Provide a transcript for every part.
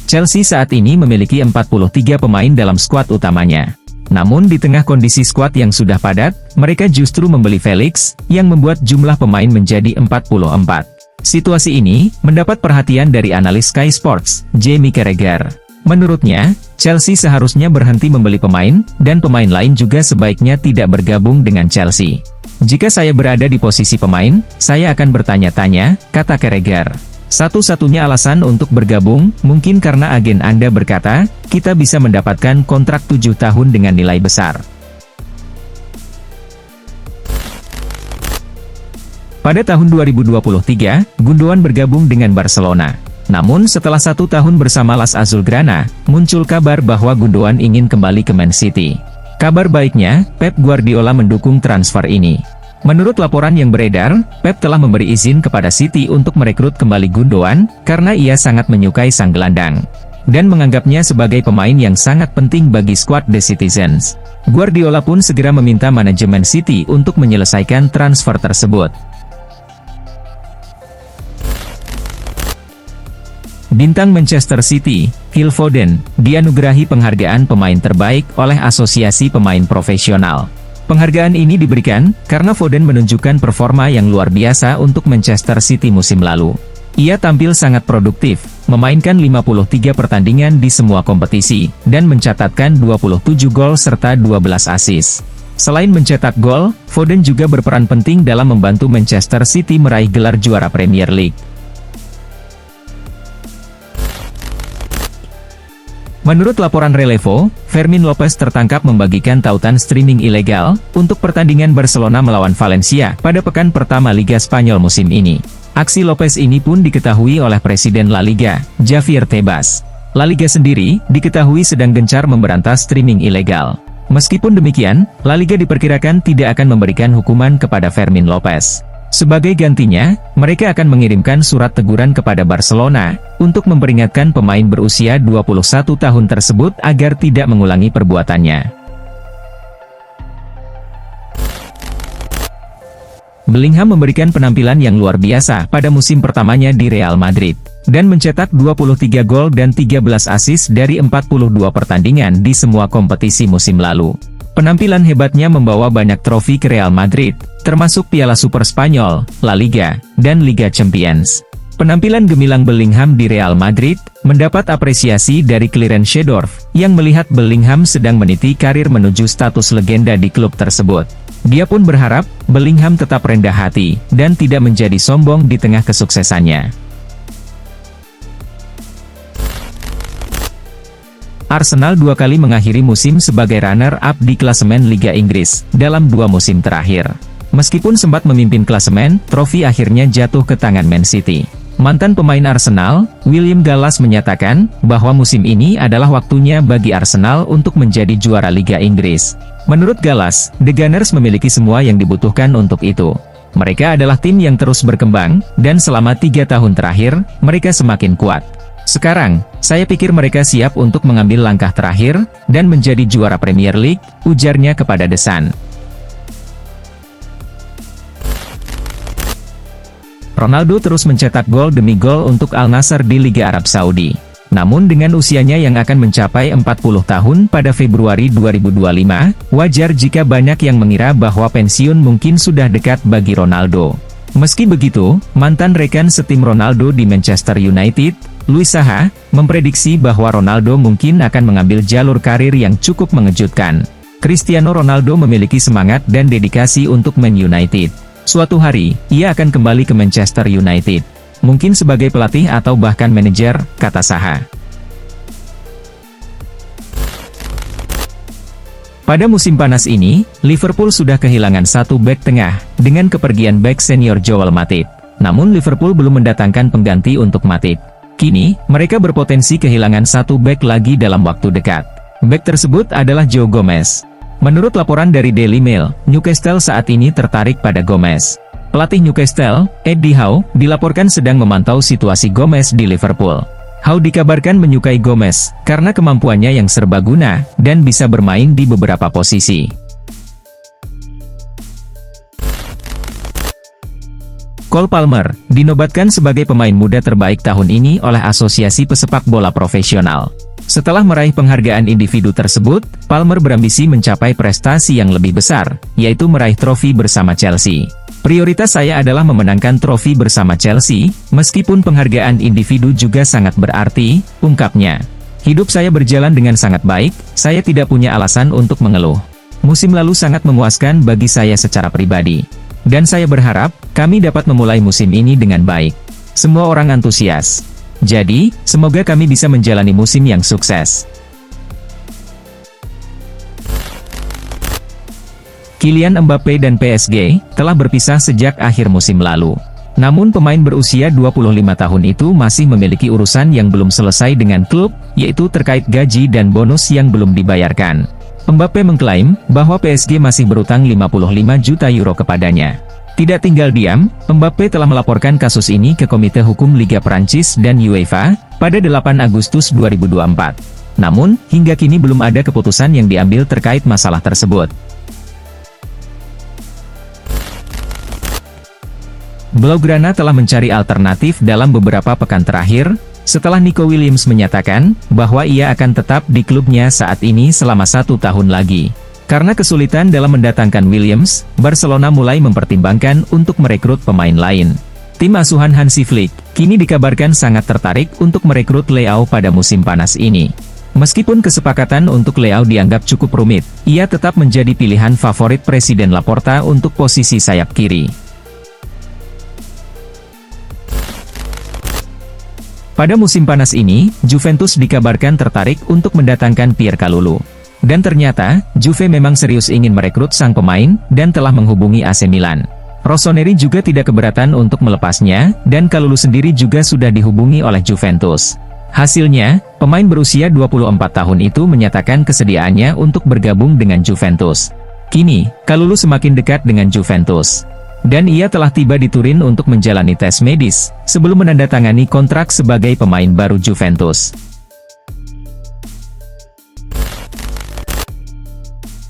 Chelsea saat ini memiliki 43 pemain dalam skuad utamanya. Namun di tengah kondisi skuad yang sudah padat, mereka justru membeli Felix, yang membuat jumlah pemain menjadi 44. Situasi ini mendapat perhatian dari analis Sky Sports, Jamie Carragher. Menurutnya, Chelsea seharusnya berhenti membeli pemain, dan pemain lain juga sebaiknya tidak bergabung dengan Chelsea. Jika saya berada di posisi pemain, saya akan bertanya-tanya, kata Carragher. Satu-satunya alasan untuk bergabung, mungkin karena agen Anda berkata, kita bisa mendapatkan kontrak 7 tahun dengan nilai besar. Pada tahun 2023, Gundogan bergabung dengan Barcelona. Namun setelah 1 tahun bersama Las Azulgrana, muncul kabar bahwa Gundogan ingin kembali ke Man City. Kabar baiknya, Pep Guardiola mendukung transfer ini. Menurut laporan yang beredar, Pep telah memberi izin kepada City untuk merekrut kembali Gundogan, karena ia sangat menyukai sang gelandang. Dan menganggapnya sebagai pemain yang sangat penting bagi skuad The Citizens. Guardiola pun segera meminta manajemen City untuk menyelesaikan transfer tersebut. Bintang Manchester City, Phil Foden, dianugerahi penghargaan pemain terbaik oleh Asosiasi Pemain Profesional. Penghargaan ini diberikan karena Foden menunjukkan performa yang luar biasa untuk Manchester City musim lalu. Ia tampil sangat produktif, memainkan 53 pertandingan di semua kompetisi, dan mencatatkan 27 gol serta 12 assist. Selain mencetak gol, Foden juga berperan penting dalam membantu Manchester City meraih gelar juara Premier League. Menurut laporan Relevo, Fermin Lopez tertangkap membagikan tautan streaming ilegal untuk pertandingan Barcelona melawan Valencia pada pekan pertama Liga Spanyol musim ini. Aksi Lopez ini pun diketahui oleh Presiden La Liga, Javier Tebas. La Liga sendiri diketahui sedang gencar memberantas streaming ilegal. Meskipun demikian, La Liga diperkirakan tidak akan memberikan hukuman kepada Fermin Lopez. Sebagai gantinya, mereka akan mengirimkan surat teguran kepada Barcelona untuk memperingatkan pemain berusia 21 tahun tersebut agar tidak mengulangi perbuatannya. Bellingham memberikan penampilan yang luar biasa pada musim pertamanya di Real Madrid, dan mencetak 23 gol dan 13 assist dari 42 pertandingan di semua kompetisi musim lalu. Penampilan hebatnya membawa banyak trofi ke Real Madrid, termasuk Piala Super Spanyol, La Liga, dan Liga Champions. Penampilan gemilang Bellingham di Real Madrid mendapat apresiasi dari Clarence Seedorf, yang melihat Bellingham sedang meniti karir menuju status legenda di klub tersebut. Dia pun berharap Bellingham tetap rendah hati dan tidak menjadi sombong di tengah kesuksesannya. Arsenal 2 kali mengakhiri musim sebagai runner-up di klasemen Liga Inggris dalam 2 musim terakhir. Meskipun sempat memimpin klasemen, trofi akhirnya jatuh ke tangan Man City. Mantan pemain Arsenal, William Gallas menyatakan bahwa musim ini adalah waktunya bagi Arsenal untuk menjadi juara Liga Inggris. Menurut Gallas, The Gunners memiliki semua yang dibutuhkan untuk itu. Mereka adalah tim yang terus berkembang, dan selama 3 tahun terakhir, mereka semakin kuat. Sekarang, saya pikir mereka siap untuk mengambil langkah terakhir, dan menjadi juara Premier League, ujarnya kepada The Sun. Ronaldo terus mencetak gol demi gol untuk Al Nassr di Liga Arab Saudi. Namun dengan usianya yang akan mencapai 40 tahun pada Februari 2025, wajar jika banyak yang mengira bahwa pensiun mungkin sudah dekat bagi Ronaldo. Meski begitu, mantan rekan setim Ronaldo di Manchester United, Luis Saha, memprediksi bahwa Ronaldo mungkin akan mengambil jalur karir yang cukup mengejutkan. Cristiano Ronaldo memiliki semangat dan dedikasi untuk Man United. Suatu hari, ia akan kembali ke Manchester United. Mungkin sebagai pelatih atau bahkan manajer, kata Saha. Pada musim panas ini, Liverpool sudah kehilangan 1 bek tengah, dengan kepergian bek senior Joel Matip. Namun Liverpool belum mendatangkan pengganti untuk Matip. Kini, mereka berpotensi kehilangan 1 bek lagi dalam waktu dekat. Bek tersebut adalah Joe Gomez. Menurut laporan dari Daily Mail, Newcastle saat ini tertarik pada Gomez. Pelatih Newcastle, Eddie Howe, dilaporkan sedang memantau situasi Gomez di Liverpool. Howe dikabarkan menyukai Gomez, karena kemampuannya yang serbaguna, dan bisa bermain di beberapa posisi. Cole Palmer, dinobatkan sebagai pemain muda terbaik tahun ini oleh Asosiasi Pesepak Bola Profesional. Setelah meraih penghargaan individu tersebut, Palmer berambisi mencapai prestasi yang lebih besar, yaitu meraih trofi bersama Chelsea. Prioritas saya adalah memenangkan trofi bersama Chelsea, meskipun penghargaan individu juga sangat berarti, ungkapnya. Hidup saya berjalan dengan sangat baik, saya tidak punya alasan untuk mengeluh. Musim lalu sangat memuaskan bagi saya secara pribadi. Dan saya berharap, kami dapat memulai musim ini dengan baik. Semua orang antusias. Jadi, semoga kami bisa menjalani musim yang sukses. Kylian Mbappe dan PSG telah berpisah sejak akhir musim lalu. Namun pemain berusia 25 tahun itu masih memiliki urusan yang belum selesai dengan klub, yaitu terkait gaji dan bonus yang belum dibayarkan. Mbappe mengklaim bahwa PSG masih berutang 55 juta euro kepadanya. Tidak tinggal diam, Mbappe telah melaporkan kasus ini ke Komite Hukum Liga Prancis dan UEFA pada 8 Agustus 2024. Namun, hingga kini belum ada keputusan yang diambil terkait masalah tersebut. Blaugrana telah mencari alternatif dalam beberapa pekan terakhir, setelah Nico Williams menyatakan bahwa ia akan tetap di klubnya saat ini selama 1 tahun lagi. Karena kesulitan dalam mendatangkan Williams, Barcelona mulai mempertimbangkan untuk merekrut pemain lain. Tim asuhan Hansi Flick kini dikabarkan sangat tertarik untuk merekrut Leao pada musim panas ini. Meskipun kesepakatan untuk Leao dianggap cukup rumit, ia tetap menjadi pilihan favorit Presiden Laporta untuk posisi sayap kiri. Pada musim panas ini, Juventus dikabarkan tertarik untuk mendatangkan Pierre Kalulu. Dan ternyata, Juve memang serius ingin merekrut sang pemain, dan telah menghubungi AC Milan. Rossoneri juga tidak keberatan untuk melepasnya, dan Kalulu sendiri juga sudah dihubungi oleh Juventus. Hasilnya, pemain berusia 24 tahun itu menyatakan kesediaannya untuk bergabung dengan Juventus. Kini, Kalulu semakin dekat dengan Juventus. Dan ia telah tiba di Turin untuk menjalani tes medis, sebelum menandatangani kontrak sebagai pemain baru Juventus.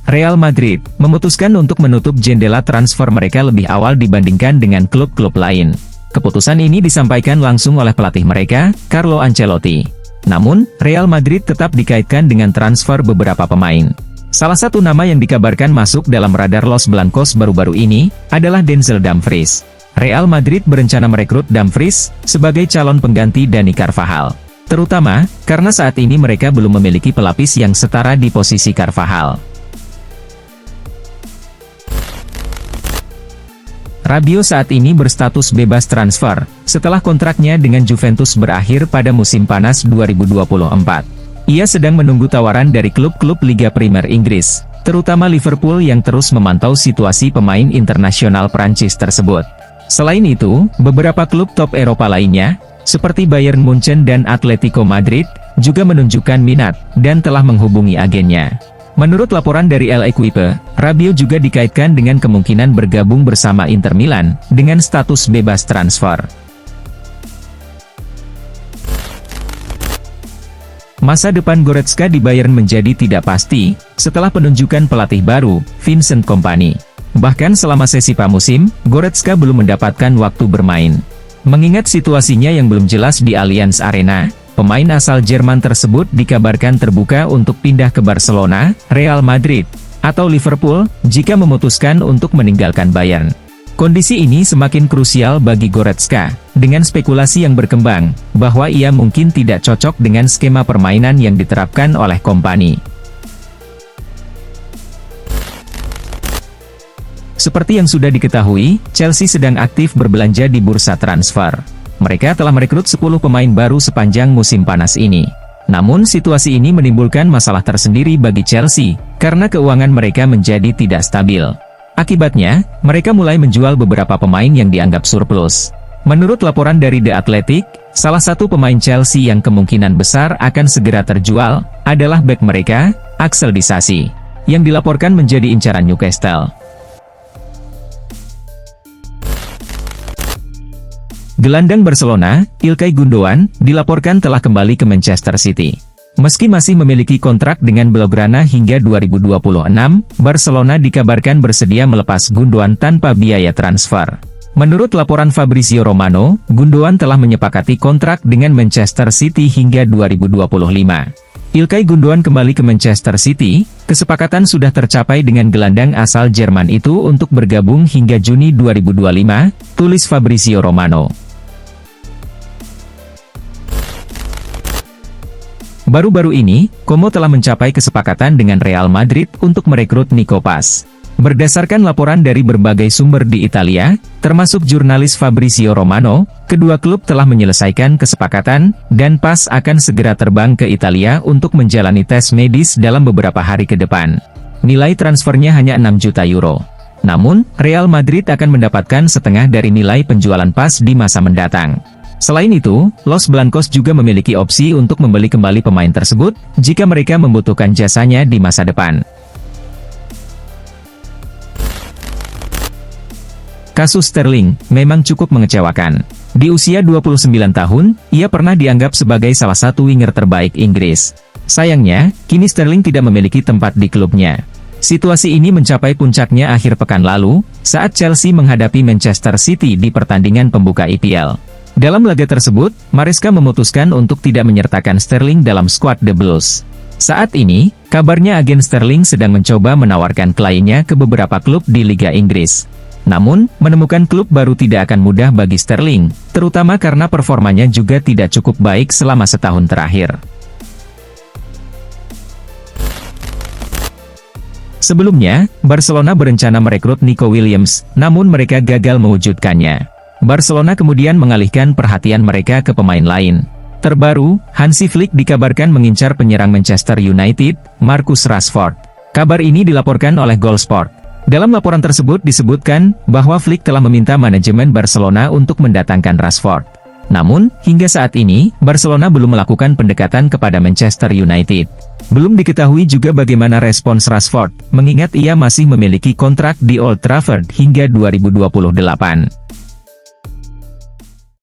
Real Madrid memutuskan untuk menutup jendela transfer mereka lebih awal dibandingkan dengan klub-klub lain. Keputusan ini disampaikan langsung oleh pelatih mereka, Carlo Ancelotti. Namun, Real Madrid tetap dikaitkan dengan transfer beberapa pemain. Salah satu nama yang dikabarkan masuk dalam radar Los Blancos baru-baru ini, adalah Denzel Dumfries. Real Madrid berencana merekrut Dumfries, sebagai calon pengganti Dani Carvajal. Terutama, karena saat ini mereka belum memiliki pelapis yang setara di posisi Carvajal. Rabiot saat ini berstatus bebas transfer, setelah kontraknya dengan Juventus berakhir pada musim panas 2024. Ia sedang menunggu tawaran dari klub-klub Liga Primer Inggris, terutama Liverpool yang terus memantau situasi pemain internasional Prancis tersebut. Selain itu, beberapa klub top Eropa lainnya, seperti Bayern Munchen dan Atletico Madrid, juga menunjukkan minat, dan telah menghubungi agennya. Menurut laporan dari L'Equipe, Rabiot juga dikaitkan dengan kemungkinan bergabung bersama Inter Milan, dengan status bebas transfer. Masa depan Goretzka di Bayern menjadi tidak pasti, setelah penunjukan pelatih baru, Vincent Kompany. Bahkan selama sesi pramusim, Goretzka belum mendapatkan waktu bermain. Mengingat situasinya yang belum jelas di Allianz Arena, pemain asal Jerman tersebut dikabarkan terbuka untuk pindah ke Barcelona, Real Madrid, atau Liverpool, jika memutuskan untuk meninggalkan Bayern. Kondisi ini semakin krusial bagi Goretzka, dengan spekulasi yang berkembang, bahwa ia mungkin tidak cocok dengan skema permainan yang diterapkan oleh Kompany. Seperti yang sudah diketahui, Chelsea sedang aktif berbelanja di bursa transfer. Mereka telah merekrut 10 pemain baru sepanjang musim panas ini. Namun situasi ini menimbulkan masalah tersendiri bagi Chelsea, karena keuangan mereka menjadi tidak stabil. Akibatnya, mereka mulai menjual beberapa pemain yang dianggap surplus. Menurut laporan dari The Athletic, salah satu pemain Chelsea yang kemungkinan besar akan segera terjual, adalah bek mereka, Axel Disasi, yang dilaporkan menjadi incaran Newcastle. Gelandang Barcelona, Ilkay Gundogan, dilaporkan telah kembali ke Manchester City. Meski masih memiliki kontrak dengan Blaugrana hingga 2026, Barcelona dikabarkan bersedia melepas Gundogan tanpa biaya transfer. Menurut laporan Fabrizio Romano, Gundogan telah menyepakati kontrak dengan Manchester City hingga 2025. Ilkay Gundogan kembali ke Manchester City, kesepakatan sudah tercapai dengan gelandang asal Jerman itu untuk bergabung hingga Juni 2025, tulis Fabrizio Romano. Baru-baru ini, Como telah mencapai kesepakatan dengan Real Madrid untuk merekrut Nico Paz. Berdasarkan laporan dari berbagai sumber di Italia, termasuk jurnalis Fabrizio Romano, kedua klub telah menyelesaikan kesepakatan, dan Paz akan segera terbang ke Italia untuk menjalani tes medis dalam beberapa hari ke depan. Nilai transfernya hanya 6 juta euro. Namun, Real Madrid akan mendapatkan setengah dari nilai penjualan Paz di masa mendatang. Selain itu, Los Blancos juga memiliki opsi untuk membeli kembali pemain tersebut, jika mereka membutuhkan jasanya di masa depan. Kasus Sterling memang cukup mengecewakan. Di usia 29 tahun, ia pernah dianggap sebagai salah satu winger terbaik Inggris. Sayangnya, kini Sterling tidak memiliki tempat di klubnya. Situasi ini mencapai puncaknya akhir pekan lalu, saat Chelsea menghadapi Manchester City di pertandingan pembuka EPL. Dalam laga tersebut, Maresca memutuskan untuk tidak menyertakan Sterling dalam skuad The Blues. Saat ini, kabarnya agen Sterling sedang mencoba menawarkan kliennya ke beberapa klub di Liga Inggris. Namun, menemukan klub baru tidak akan mudah bagi Sterling, terutama karena performanya juga tidak cukup baik selama setahun terakhir. Sebelumnya, Barcelona berencana merekrut Nico Williams, namun mereka gagal mewujudkannya. Barcelona kemudian mengalihkan perhatian mereka ke pemain lain. Terbaru, Hansi Flick dikabarkan mengincar penyerang Manchester United, Marcus Rashford. Kabar ini dilaporkan oleh Goalsport. Dalam laporan tersebut disebutkan bahwa Flick telah meminta manajemen Barcelona untuk mendatangkan Rashford. Namun, hingga saat ini, Barcelona belum melakukan pendekatan kepada Manchester United. Belum diketahui juga bagaimana respons Rashford, mengingat ia masih memiliki kontrak di Old Trafford hingga 2028.